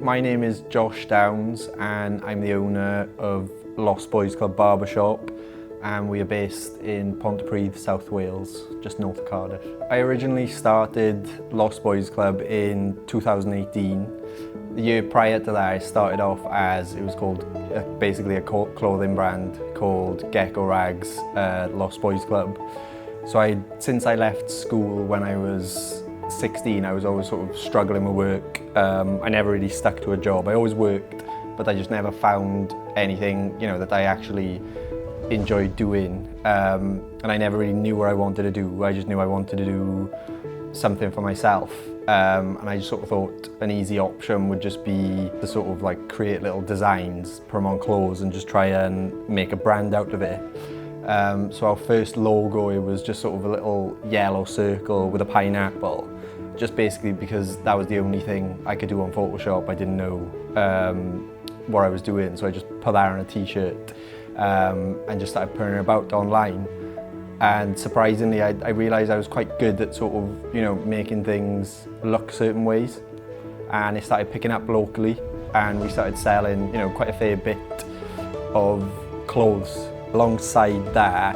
My name is Josh Downs and I'm the owner of Lost Boys Barber Shop, and we are based in Pontypridd, South Wales, just north of Cardiff. I originally started Lost Boys Club in 2018. The year prior to that I started off as, it was called basically a clothing brand called Gecko Rags Lost Boys Club. So since I left school when I was 16, I was always sort of struggling with work. I never really stuck to a job. I always worked, but I just never found anything, that I actually enjoyed doing. And I never really knew what I wanted to do. I just knew I wanted to do something for myself. And I just sort of thought an easy option would just be to sort of like create little designs, put them on clothes and just try and make a brand out of it. So our first logo, it was just sort of a little yellow circle with a pineapple, just basically because that was the only thing I could do on Photoshop. I didn't know what I was doing, so I just put that on a t-shirt and just started putting it about online. And surprisingly, I realised I was quite good at sort of, making things look certain ways. And it started picking up locally, and we started selling, quite a fair bit of clothes. Alongside that,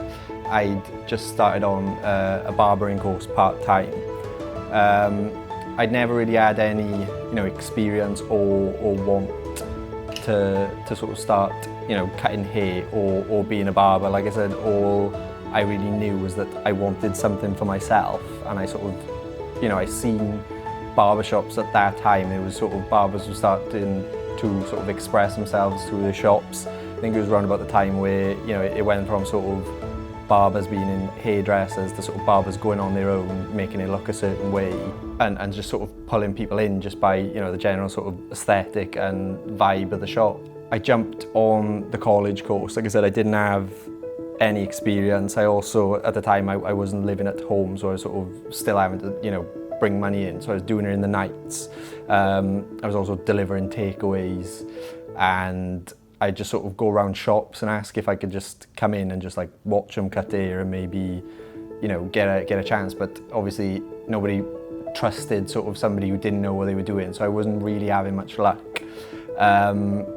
I'd just started on a barbering course part-time. I'd never really had any, experience or want to sort of start, cutting hair or being a barber. Like I said, all I really knew was that I wanted something for myself, and I sort of, I seen barbershops at that time. It was sort of barbers were starting to sort of express themselves through the shops. I think it was around about the time where, it went from sort of barbers being in hairdressers to sort of barbers going on their own, making it look a certain way, and just sort of pulling people in just by, the general sort of aesthetic and vibe of the shop. I jumped on the college course. Like I said, I didn't have any experience. I also, at the time, I wasn't living at home, so I was sort of still having to, bring money in. So I was doing it in the nights. I was also delivering takeaways, and I'd just sort of go around shops and ask if I could just come in and just like watch them cut hair and maybe, get a chance. But obviously nobody trusted sort of somebody who didn't know what they were doing, so I wasn't really having much luck. And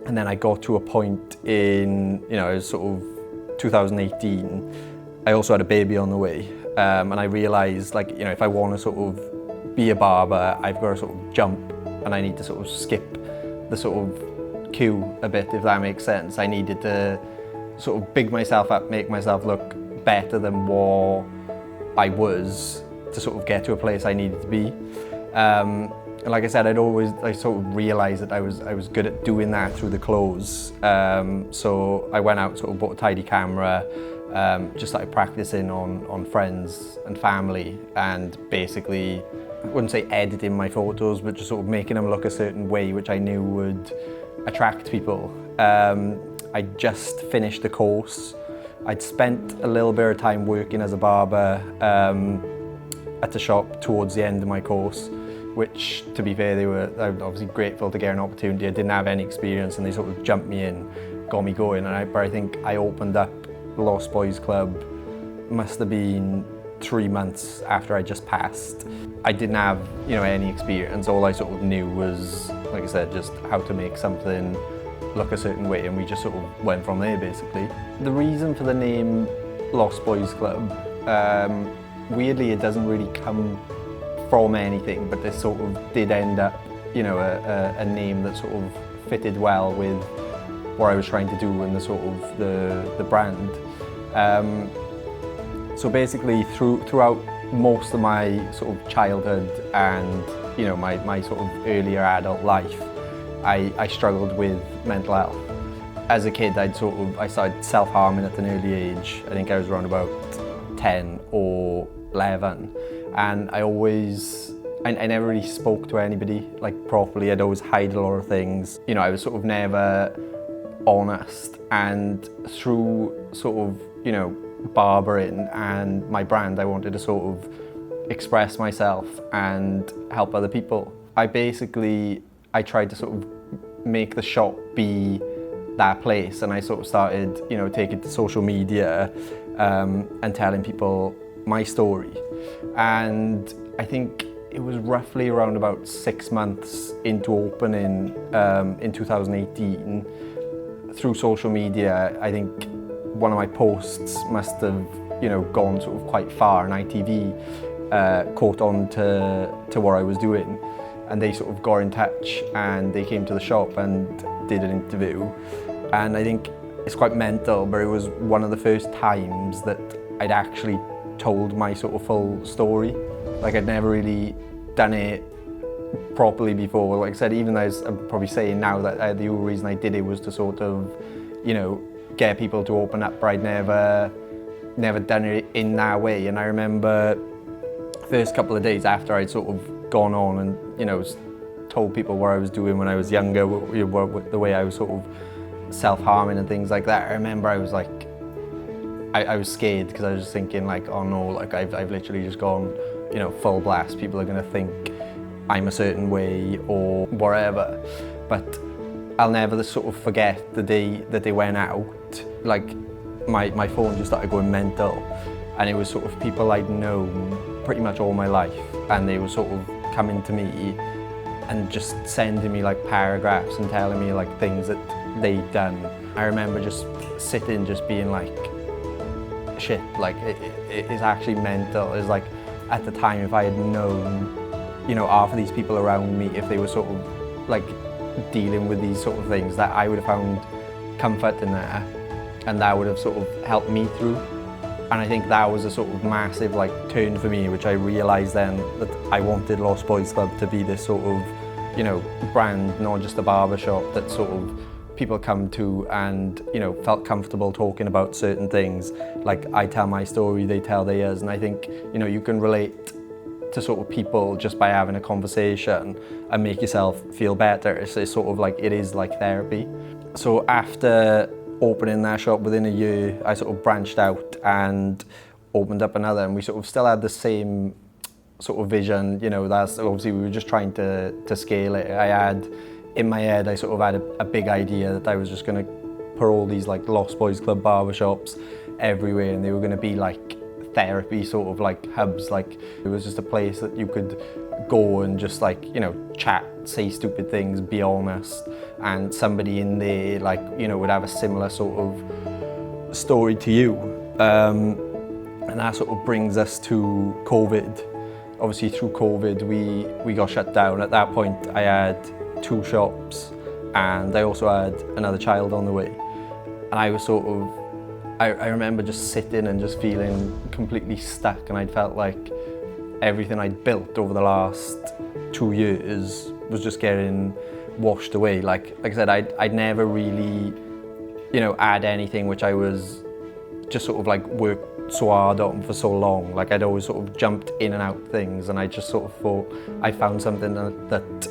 then I got to a point in, it was sort of 2018. I also had a baby on the way, and I realised, like, if I want to sort of be a barber, I've got to sort of jump, and I need to sort of skip the sort of queue a bit, if that makes sense. I needed to sort of big myself up, make myself look better than what I was, to sort of get to a place I needed to be. And like I said, I sort of realised that I was good at doing that through the clothes. So I went out, sort of bought a tidy camera, just started practicing on friends and family, and basically, I wouldn't say editing my photos, but just sort of making them look a certain way, which I knew would attract people. I just finished the course. I'd spent a little bit of time working as a barber at the shop towards the end of my course, which, to be fair, they were obviously grateful to get an opportunity. I didn't have any experience, and they sort of jumped me in, got me going. But I think I opened up Lost Boys Club, must have been 3 months after I just passed. I didn't have, any experience. All I sort of knew was, like I said, just how to make something look a certain way, and we just sort of went from there, basically. The reason for the name Lost Boys Club, weirdly, it doesn't really come from anything, but this sort of did end up, a name that sort of fitted well with what I was trying to do and the sort of the brand. So basically, throughout most of my sort of childhood and, my sort of earlier adult life, I struggled with mental health. As a kid, I started self-harming at an early age. I think I was around about 10 or 11. And I never really spoke to anybody, like, properly. I'd always hide a lot of things. I was sort of never honest. And through sort of, barbering and my brand, I wanted to sort of express myself and help other people. I tried to sort of make the shop be that place, and I sort of started, taking to social media and telling people my story. And I think it was roughly around about 6 months into opening in 2018. Through social media, I think one of my posts must have, gone sort of quite far, and ITV caught on to what I was doing, and they sort of got in touch and they came to the shop and did an interview. And I think it's quite mental, but it was one of the first times that I'd actually told my sort of full story. Like, I'd never really done it properly before. Like I said, even though I'm probably saying now that the only reason I did it was to sort of, get people to open up, but I'd never done it in that way. And I remember first couple of days after I'd sort of gone on and, told people what I was doing when I was younger, the way I was sort of self-harming and things like that. I remember I was like, I was scared because I was just thinking like, oh no, like I've literally just gone, full blast. People are gonna think I'm a certain way or whatever. But I'll never sort of forget the day that they went out. Like, my phone just started going mental, and it was sort of people I'd known pretty much all my life, and they were sort of coming to me and just sending me like paragraphs and telling me like things that they'd done. I remember just sitting, just being like, shit, like it's actually mental. It's like, at the time, if I had known, half of these people around me, if they were sort of like dealing with these sort of things, that I would have found comfort in that, and that would have sort of helped me through. And I think that was a sort of massive like turn for me, which I realised then that I wanted Lost Boys Club to be this sort of, brand, not just a barber shop that sort of people come to and, felt comfortable talking about certain things. Like, I tell my story, they tell theirs, and I think, you can relate to sort of people just by having a conversation and make yourself feel better. It's sort of like, it is like therapy. So after opening that shop within a year, I sort of branched out and opened up another, and we sort of still had the same sort of vision, that's obviously we were just trying to scale it. In my head, I sort of had a big idea that I was just going to put all these like Lost Boys Club barber shops everywhere, and they were going to be like therapy sort of like hubs. Like, it was just a place that you could go and just like, chat, say stupid things, be honest, and somebody in there like, would have a similar sort of story to you. And that sort of brings us to COVID. Obviously through COVID, we got shut down. At that point, I had 2 shops, and I also had another child on the way. And I was sort of, I remember just sitting and just feeling completely stuck, and I felt like everything I'd built over the last 2 years was just getting washed away. Like I said, I'd never really, had anything which I was just sort of like worked so hard on for so long. Like, I'd always sort of jumped in and out things, and I just sort of thought I found something that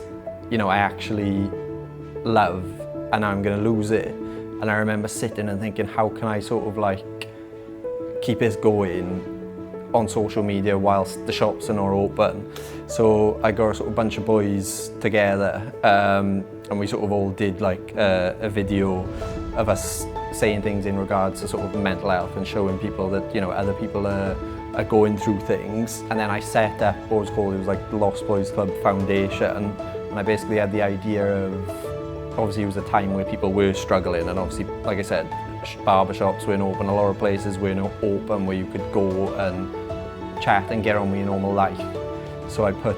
I actually love, and I'm gonna lose it. And I remember sitting and thinking, how can I sort of like keep this going on social media whilst the shops are not open? So I got a sort of bunch of boys together, and we sort of all did like a video of us saying things in regards to sort of mental health and showing people that, other people are going through things. And then I set up what was called, it was like the Lost Boys Club Foundation, and I basically had the idea of, obviously it was a time where people were struggling, and obviously, like I said, barber shops weren't open, a lot of places weren't open where you could go and chat and get on with your normal life. So I put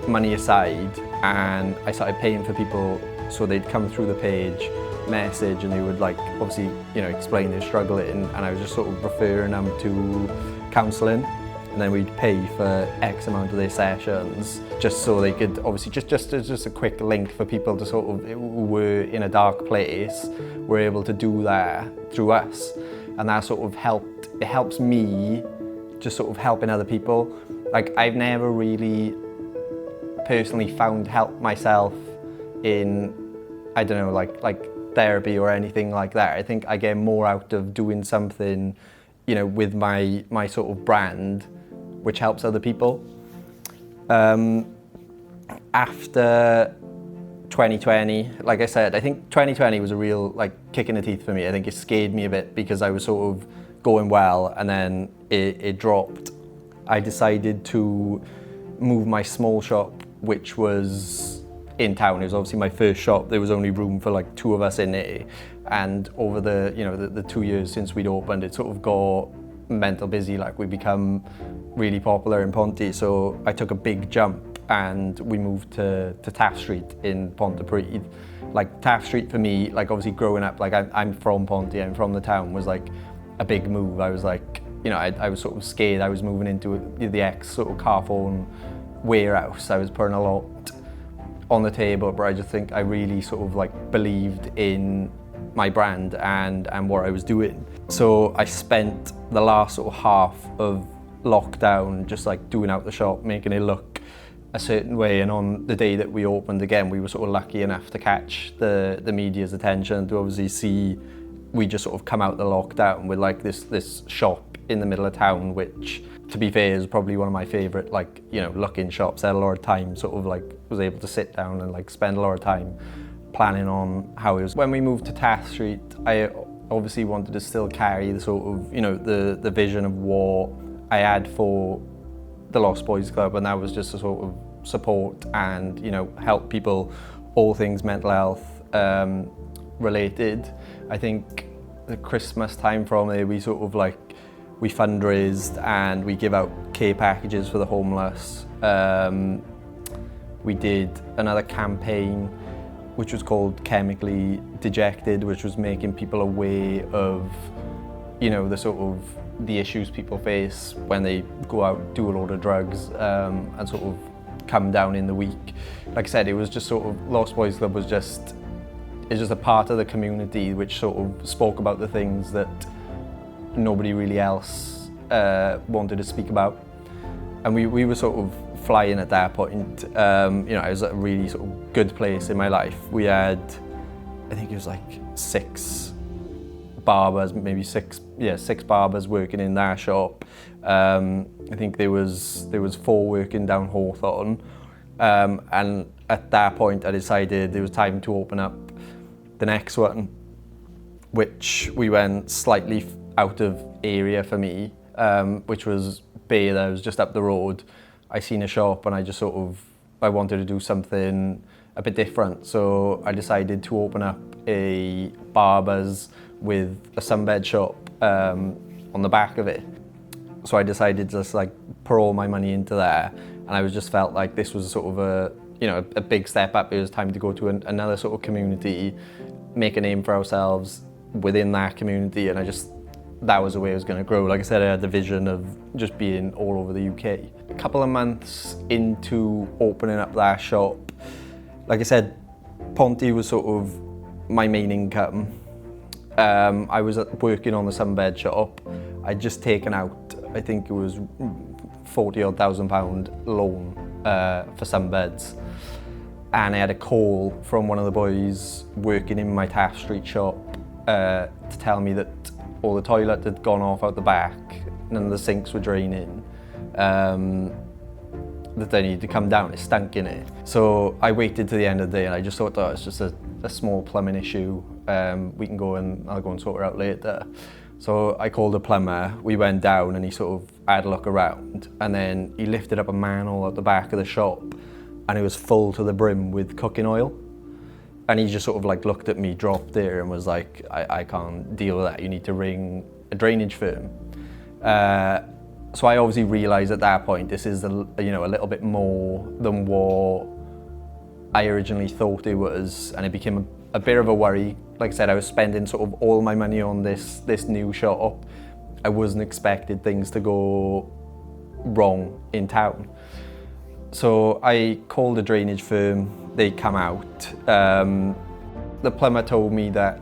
money aside and I started paying for people, so they'd come through the page, message, and they would like obviously explain they're struggling, and I was just sort of referring them to counselling, and then we'd pay for X amount of their sessions just so they could obviously just a quick link for people to sort of, who were in a dark place, were able to do that through us. And that sort of helps me just sort of helping other people. Like, I've never really personally found help myself in, I don't know, like therapy or anything like that. I think I get more out of doing something, with my sort of brand, which helps other people. After 2020, like I said, I think 2020 was a real like kick in the teeth for me. I think it scared me a bit because I was sort of going well, and then it dropped. I decided to move my small shop, which was in town. It was obviously my first shop. There was only room for like 2 of us in it. And over the 2 years since we'd opened, it sort of got mental busy. Like, we become really popular in Ponty. So I took a big jump and we moved to Taft Street in Pontypridd. Like, Taft Street for me, like, obviously growing up, like, I'm from Ponty, I'm from the town, was like a big move. I was like, I was sort of scared. I was moving into the ex sort of Carphone warehouse. I was putting a lot on the table, but I just think I really sort of like believed in my brand and what I was doing. So I spent the last sort of half of lockdown just like doing out the shop, making it look a certain way. And on the day that we opened again, we were sort of lucky enough to catch the media's attention, to obviously see we just sort of come out the lockdown with like this shop in the middle of town, which, to be fair, is probably one of my favourite, like, looking shops. I had a lot of time, sort of like was able to sit down and like spend a lot of time planning on how it was. When we moved to Taft Street, I obviously wanted to still carry the sort of, the vision of what I had for the Lost Boys Club, and that was just to sort of support and, help people, all things mental health related. I think the Christmas time from there, we sort of like, we fundraised and we give out care packages for the homeless. We did another campaign which was called Chemically Dejected, which was making people aware of, the sort of the issues people face when they go out, do a load of drugs, and sort of come down in the week. Like I said, it was just sort of, Lost Boys Club was just, it's just a part of the community which sort of spoke about the things that nobody really else wanted to speak about. And we were sort of flying at that point. It was a really sort of good place in my life. We had, I think it was like 6 barbers, maybe 6 barbers working in that shop. I think there was 4 working down Hawthorne. And at that point I decided it was time to open up the next one, which we went slightly out of area for me, which was Bay. That was just up the road. I seen a shop and I just I wanted to do something a bit different. So I decided to open up a barber's with a sunbed shop on the back of it. So I decided to just like pour all my money into there, and I just felt like this was sort of a big step up. It was time to go to another sort of community, make a name for ourselves within that community, and that was the way it was going to grow. Like I said, I had the vision of just being all over the UK. A couple of months into opening up that shop, like I said, Ponty was sort of my main income. I was working on the sunbed shop. I'd just taken out, I think it was £40,000 loan for sunbeds. And I had a call from one of the boys working in my Taft Street shop to tell me that all the toilet had gone off out the back, none of the sinks were draining, that they needed to come down, it stunk in it. So I waited to the end of the day and I just thought, it's just a small plumbing issue, we can go and I'll go and sort it out later. So I called a plumber, we went down and he sort of had a look around, and then he lifted up a manhole at the back of the shop and it was full to the brim with cooking oil. And he just sort of like looked at me, dropped there and was like, I can't deal with that, you need to ring a drainage firm. So I obviously realised at that point this is a little bit more than what I originally thought it was, and it became a bit of a worry. Like I said, I was spending sort of all my money on this new shop. I wasn't expecting things to go wrong in town. So I called a drainage firm, they come out. The plumber told me that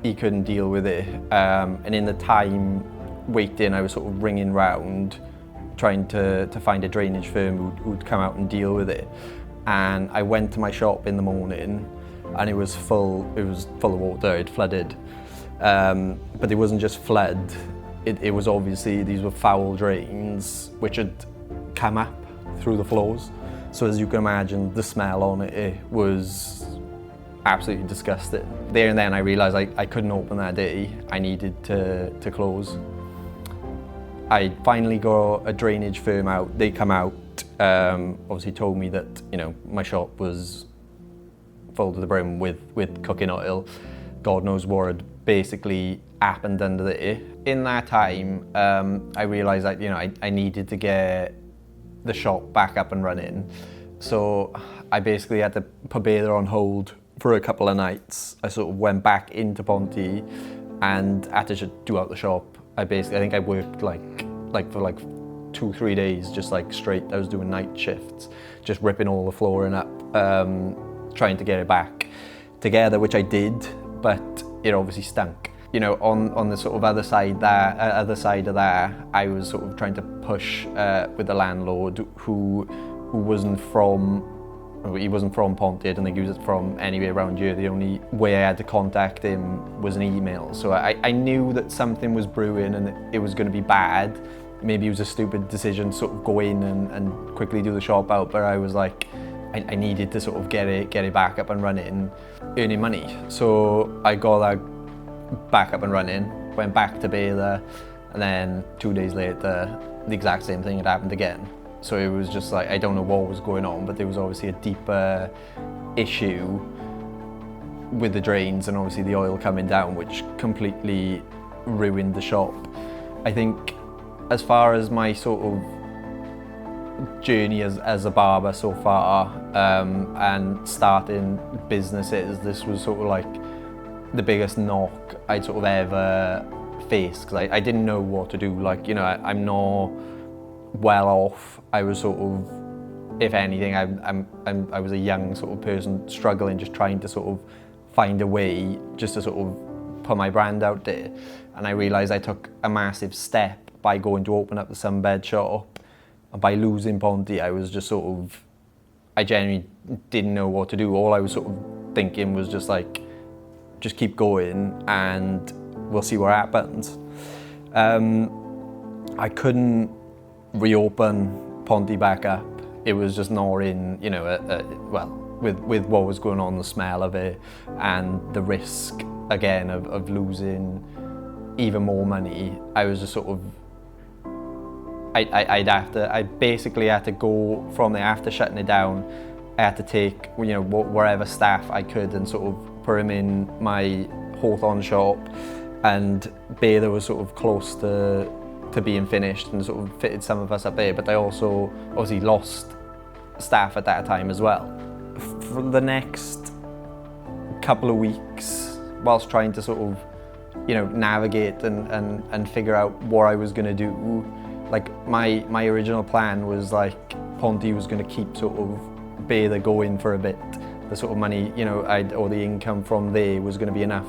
he couldn't deal with it, and in the time waiting, I was sort of ringing round trying to find a drainage firm who'd come out and deal with it. And I went to my shop in the morning and it was full of water, it flooded. But it wasn't just flood, it was obviously, these were foul drains which had come up through the floors. So as you can imagine, the smell on it was absolutely disgusting. There and then I realised I couldn't open that day, I needed to close. I finally got a drainage firm out. They come out, obviously told me that, you know, my shop was full to the brim with cooking oil. God knows what had basically happened under there. In that time, I realised that, you know, I needed to get the shop back up and running. So I basically had to put Baylor on hold for a couple of nights. I sort of went back into Ponty and had to just do out the shop. I think I worked like for like 2-3 days, just like straight. I was doing night shifts, just ripping all the flooring up, trying to get it back together, which I did, but it obviously stunk. You know, on the sort of other side of that, I was sort of trying to push with the landlord who wasn't from Ponty. I don't think he was from anywhere around here. The only way I had to contact him was an email. So I knew that something was brewing and it was going to be bad. Maybe it was a stupid decision to sort of go in and quickly do the shop out, but I was like, I needed to sort of get it back up and running, earning money. So I got that back up and running, went back to Baylor, and then 2 days later, the exact same thing had happened again. So it was just like, I don't know what was going on, but there was obviously a deeper issue with the drains and obviously the oil coming down, which completely ruined the shop. I think as far as my sort of journey as a barber so far, and starting businesses, this was sort of like the biggest knock I'd sort of ever faced, because I didn't know what to do. Like, you know, I'm not well off. I was sort of, if anything, I was a young sort of person struggling, just trying to sort of find a way just to sort of put my brand out there. And I realised I took a massive step by going to open up the sunbed shop, and by losing Ponty, I was just sort of, I genuinely didn't know what to do. All I was sort of thinking was just like, just keep going and we'll see what happens. I couldn't reopen Ponty back up. It was just not in, you know, well, with what was going on, the smell of it and the risk again of losing even more money. I was just sort of, I basically had to go from there. After shutting it down, I had to take, you know, wherever staff I could and sort of put them in my Hawthorne shop, and Baylor was sort of close to being finished and sort of fitted some of us up there, but I also obviously lost staff at that time as well. For the next couple of weeks, whilst trying to sort of, you know, navigate and figure out what I was going to do, like my original plan was like Ponty was going to keep sort of Baylor going for a bit. The sort of money, you know, or the income from there was going to be enough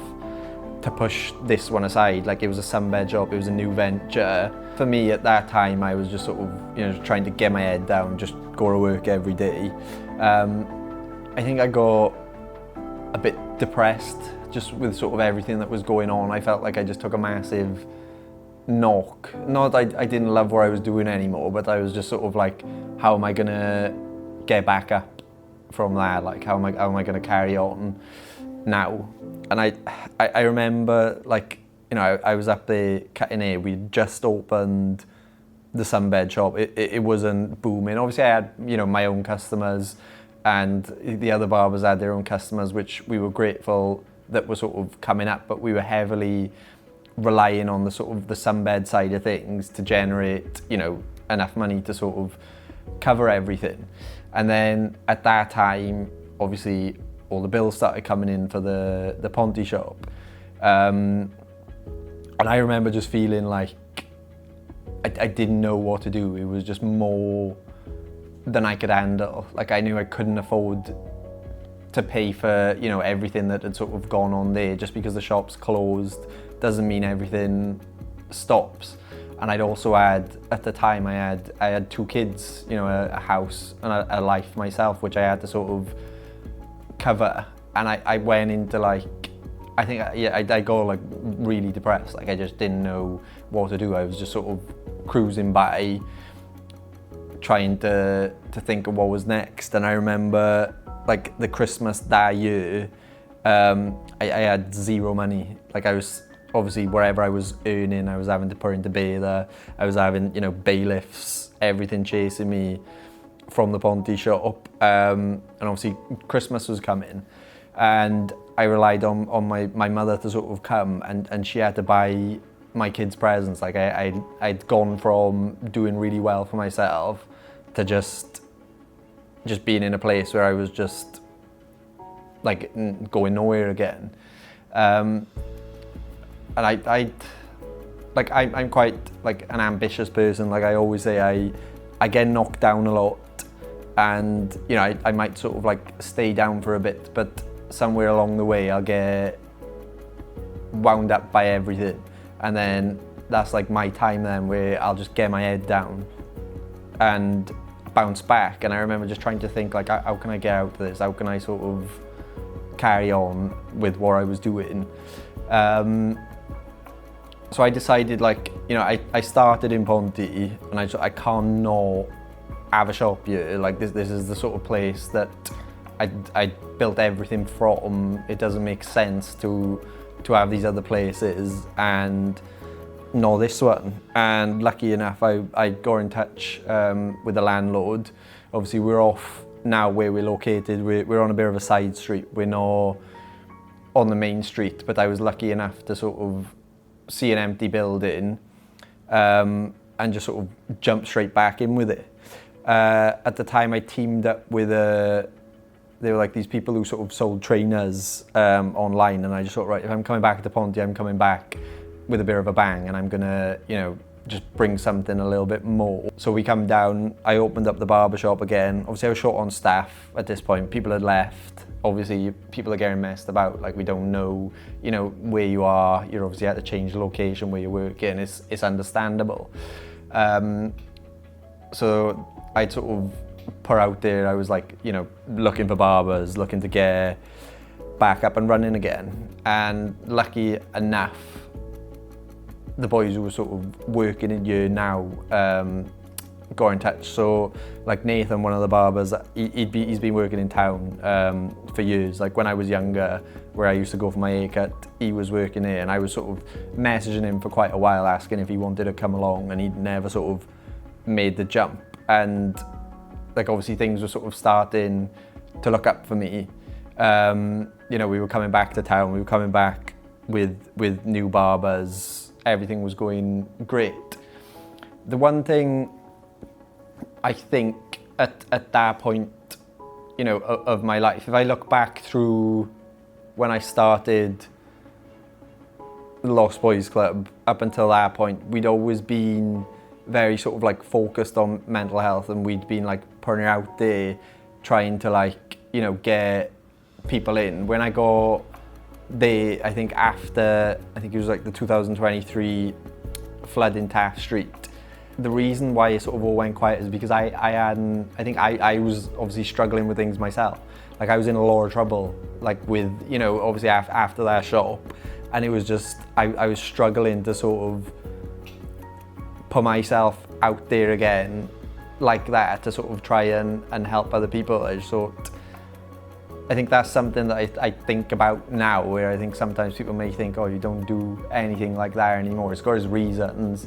to push this one aside. Like, it was a sunbed shop, it was a new venture. For me at that time, I was just sort of, you know, trying to get my head down, just go to work every day. I think I got a bit depressed just with sort of everything that was going on. I felt like I just took a massive knock. Not that I didn't love what I was doing anymore, but I was just sort of like, how am I gonna get back up from that? Like, how am I gonna carry on now? And I remember, like, you know, I was up there cutting hair. We'd just opened the sunbed shop. It wasn't booming. Obviously I had, you know, my own customers, and the other barbers had their own customers, which we were grateful that were sort of coming up, but we were heavily relying on the sort of the sunbed side of things to generate, you know, enough money to sort of cover everything. And then at that time, obviously all the bills started coming in for the Ponty shop. And I remember just feeling like I didn't know what to do. It was just more than I could handle. Like, I knew I couldn't afford to pay for, you know, everything that had sort of gone on there. Just because the shop's closed doesn't mean everything stops. And I'd also had, at the time, I had 2 kids, you know, a house and a life myself, which I had to sort of cover. And I went into, like, I think, yeah, I got like really depressed. Like, I just didn't know what to do. I was just sort of cruising by, trying to think of what was next. And I remember, like, the Christmas that year, I had zero money. Like, I was obviously wherever I was earning, I was having to put into bather. I was having, you know, bailiffs, everything chasing me from the Ponty shop. And obviously Christmas was coming, and I relied on my mother to sort of come, and she had to buy my kids presents. Like I'd gone from doing really well for myself to just being in a place where I was just like going nowhere again. And I'm quite like an ambitious person. Like I always say, I get knocked down a lot, and you know I might sort of like stay down for a bit, but somewhere along the way I'll get wound up by everything, and then that's like my time then where I'll just get my head down and bounce back. And I remember just trying to think like, how can I get out of this? How can I sort of carry on with what I was doing? So I decided, like, you know, I started in Ponty, and I can't not have a shop here. Like this is the sort of place that I built everything from. It doesn't make sense to have these other places and not this one. And lucky enough, I got in touch with the landlord. Obviously we're off now where we're located. We're on a bit of a side street. We're not on the main street, but I was lucky enough to sort of see an empty building and just sort of jump straight back in with it. At the time I teamed up with they were like these people who sort of sold trainers online, and I just thought, right, if I'm coming back to Ponty, I'm coming back with a bit of a bang, and I'm gonna, you know, just bring something a little bit more. So we come down, I opened up the barber shop again. Obviously I was short on staff at this point, people had left. Obviously people are getting messed about, like we don't know, you know, where you are. You're obviously had to change the location where you're working, it's understandable. So I'd sort of put out there, I was like, you know, looking for barbers, looking to get back up and running again. And lucky enough, the boys who were sort of working in here now got in touch. So like Nathan, one of the barbers, he's been working in town for years. Like when I was younger, where I used to go for my haircut, he was working here, and I was sort of messaging him for quite a while, asking if he wanted to come along, and he'd never sort of made the jump. And like obviously things were sort of starting to look up for me. You know, we were coming back to town, we were coming back with new barbers, everything was going great. The one thing I think at that point, you know, of my life, if I look back through when I started the Lost Boys Club, up until that point, we'd always been very sort of like focused on mental health, and we'd been like putting it out there, trying to like, you know, get people in. When I got there, I think it was like the 2023 flood in Taft Street, the reason why it sort of all went quiet is because I was obviously struggling with things myself. Like I was in a lot of trouble, like with, you know, obviously after that shop, and it was just, I was struggling to sort of put myself out there again like that, to sort of try and help other people. I just thought, I think that's something that I think about now, where I think sometimes people may think, oh, you don't do anything like that anymore. It's got its reasons,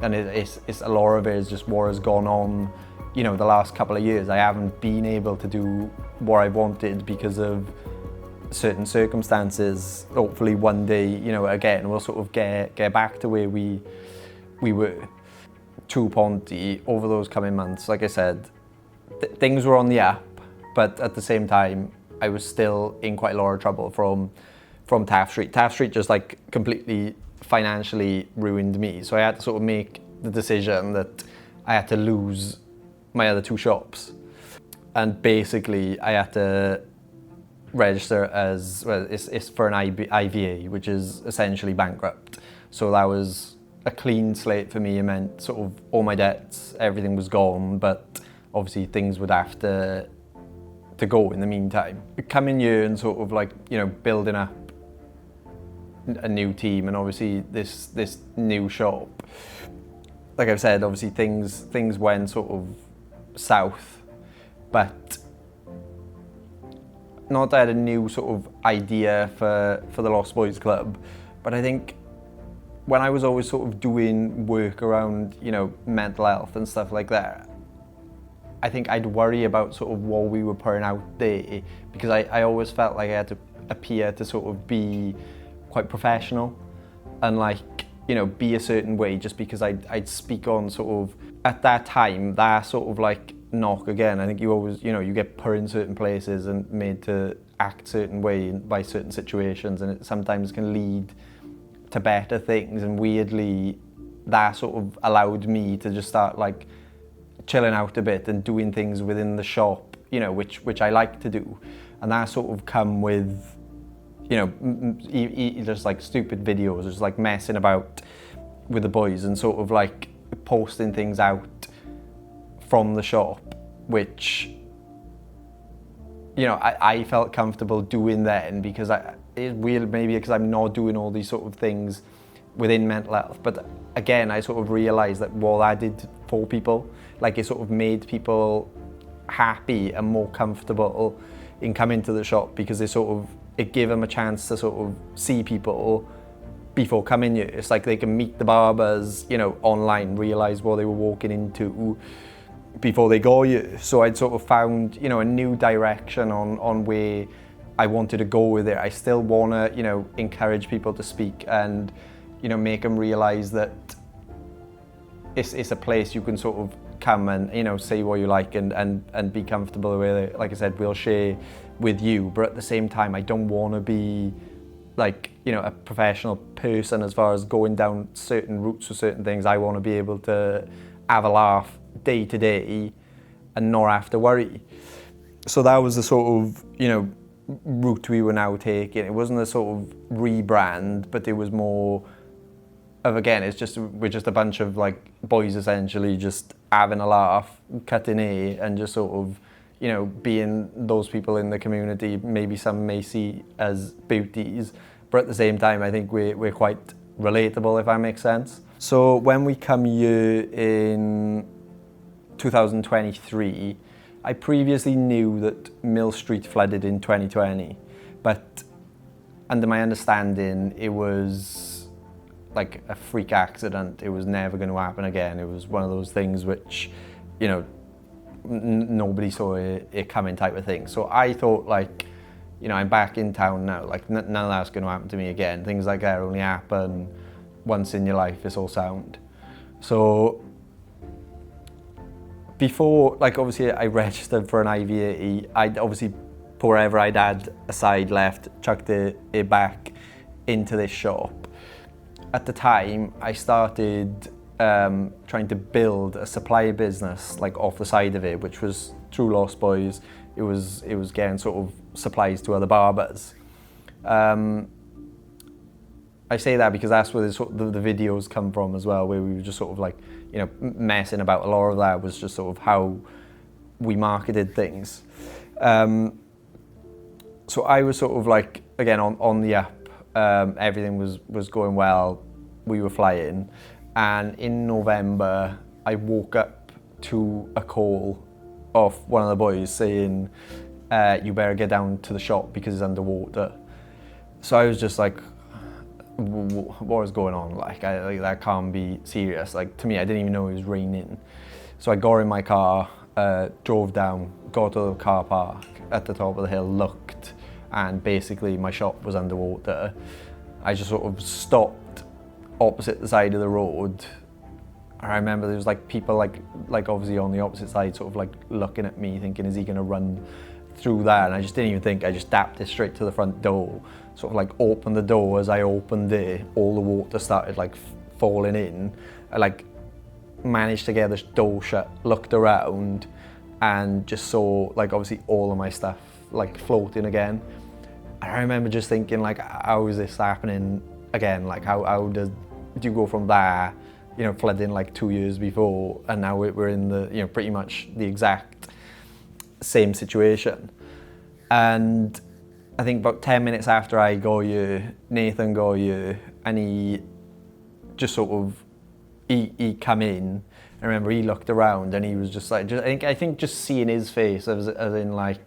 and it's a lot of it is just what has gone on, you know, the last couple of years. I haven't been able to do what I wanted because of certain circumstances. Hopefully one day, you know, again, we'll sort of get back to where we were. To Ponty over those coming months, like I said, things were on the up, but at the same time, I was still in quite a lot of trouble from Taft Street. Taft Street just like completely financially ruined me. So I had to sort of make the decision that I had to lose my other two shops. And basically I had to register as, well, it's for an IVA, which is essentially bankrupt. So that was a clean slate for me. It meant sort of all my debts, everything was gone, but obviously things would have to go in the meantime. Coming here and sort of like, you know, building up a new team, and obviously this new shop, like I've said, obviously things went sort of south, but not that I had a new sort of idea for the Lost Boys Club, but I think when I was always sort of doing work around, mental health and stuff like that, I think I'd worry about sort of what we were putting out there, because I always felt like I had to appear to sort of be quite professional and be a certain way, just because I'd speak on sort of, at that time, that sort of knock again. I think you always, you get put in certain places and made to act certain way by certain situations, and it sometimes can lead to better things, and weirdly that sort of allowed me to just start chilling out a bit and doing things within the shop, which I like to do. And that sort of come with, just stupid videos, just messing about with the boys and sort of posting things out from the shop, which I felt comfortable doing then, because it's weird maybe because I'm not doing all these sort of things within mental health. But again, I sort of realised that what I did for people, it sort of made people happy and more comfortable in coming to the shop, because it gave them a chance to sort of see people before coming here. It's like they can meet the barbers, online, realise what they were walking into before they go here. So I'd sort of found, a new direction on where I wanted to go with it. I still want to, encourage people to speak and, make them realise that it's a place you can sort of come and, say what you like and be comfortable with it. Like I said, we'll share with you, but at the same time, I don't want to be a professional person as far as going down certain routes or certain things. I want to be able to have a laugh day to day and not have to worry. So that was the sort of, route we were now taking. It wasn't a sort of rebrand, but it was more of, again, we're just a bunch of boys essentially just having a laugh, cutting hair, and just sort of, being those people in the community. Maybe some may see as beauties, but at the same time, I think we're quite relatable, if that makes sense. So when we come here in 2023, I previously knew that Mill Street flooded in 2020, but under my understanding, it was a freak accident. It was never going to happen again. It was one of those things which, nobody saw it coming type of thing. So I thought I'm back in town now, none of that's going to happen to me again. Things like that only happen once in your life, it's all sound. So before, obviously I registered for an IVA, I'd obviously put whatever I'd had aside, left, chucked it back into this shop. At the time, I started trying to build a supply business off the side of it, which was through Lost Boys. It was getting sort of supplies to other barbers. I say that because that's where the videos come from as well, where we were just sort of messing about. A lot of that was just sort of how we marketed things. So I was sort of again, on the up. Everything was going well. We were flying. And in November, I woke up to a call off one of the boys saying, you better get down to the shop because it's underwater. So I was just what is going on? That can't be serious. To me, I didn't even know it was raining. So I got in my car, drove down, got to the car park at the top of the hill, looked, and basically my shop was underwater. I just sort of stopped opposite the side of the road. I remember there was people obviously on the opposite side, sort of looking at me, thinking, is he going to run through that? And I just didn't even think. I just dapped it straight to the front door, sort of opened the door. As I opened it, all the water started falling in. I managed to get the door shut, looked around, and just saw obviously all of my stuff floating again. And I remember just thinking how is this happening again? How do you go from there, flooding 2 years before, and now we're in the pretty much the exact same situation. And I think about 10 minutes after I got here, Nathan got here, and he just sort of he come in. I remember he looked around and he was just I think just seeing his face as in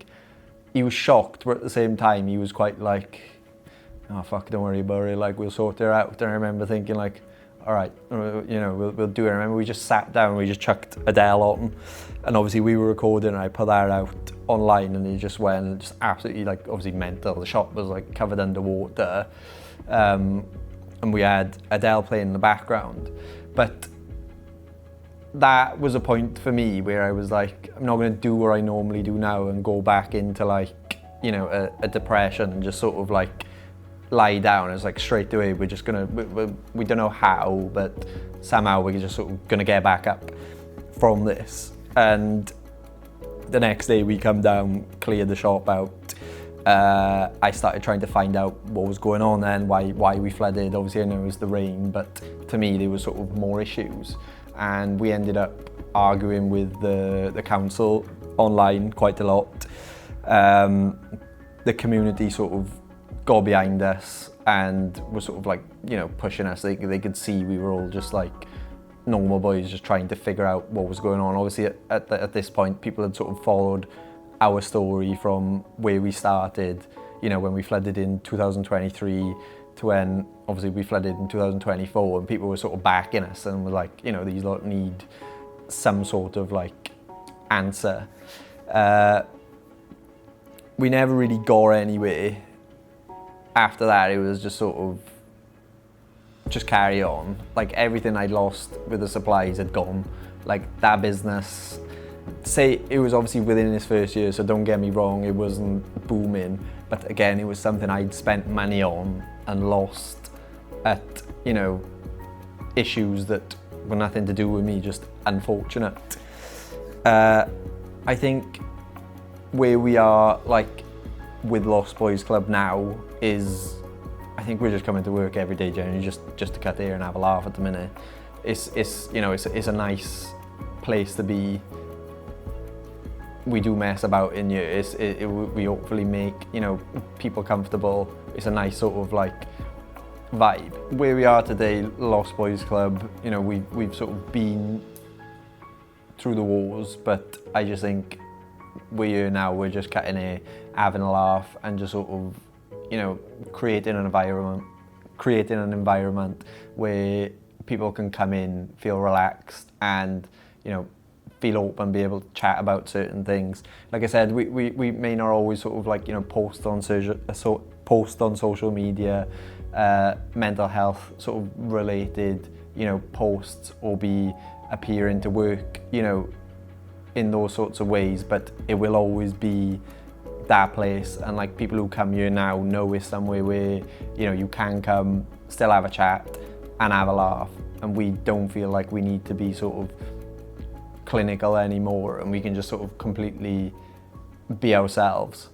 he was shocked, but at the same time he was quite oh fuck, don't worry about it, we'll sort it out. And I remember thinking all right, we'll do it. I remember we just sat down, we just chucked Adele on, and obviously we were recording, and I put that out online, and it just went just absolutely like obviously mental. The shop was like covered underwater, and we had Adele playing in the background. But that was a point for me where I was like, I'm not going to do what I normally do now and go back into like, a depression and just sort of like lie down. It's like straight away, we're just gonna, we don't know how, but somehow we're just sort of gonna get back up from this. And the next day we come down, clear the shop out. I started trying to find out what was going on and why we flooded. Obviously I know it was the rain, but to me there was sort of more issues. And we ended up arguing with the council online quite a lot. The community sort of got behind us and were sort of like, pushing us. They could see we were all just like normal boys just trying to figure out what was going on. Obviously at this point, people had sort of followed our story from where we started, when we flooded in 2023 to when obviously we flooded in 2024, and people were sort of backing us and were like, these lot need some sort of like answer. We never really got anywhere. After that, it was just sort of just carry on. Like everything I'd lost with the supplies had gone. Like that business, say it was obviously within its first year, so don't get me wrong, it wasn't booming. But again, it was something I'd spent money on and lost at, issues that were nothing to do with me, just unfortunate. I think where we are like with Lost Boys Club now is, I think we're just coming to work every day generally just to cut hair and have a laugh at the minute. It's a nice place to be. We do mess about in here. We hopefully make people comfortable. It's a nice sort of like vibe. Where we are today, Lost Boys Club, we've sort of been through the wars, but I just think we're here now. We're just cutting hair, having a laugh, and just sort of creating an environment where people can come in, feel relaxed, and feel open, be able to chat about certain things. Like I said, we may not always sort of like post on social media, mental health sort of related posts, or be appearing to work in those sorts of ways, but it will always be that place. And like people who come here now know it's somewhere where you can come, still have a chat and have a laugh, and we don't feel like we need to be sort of clinical anymore, and we can just sort of completely be ourselves.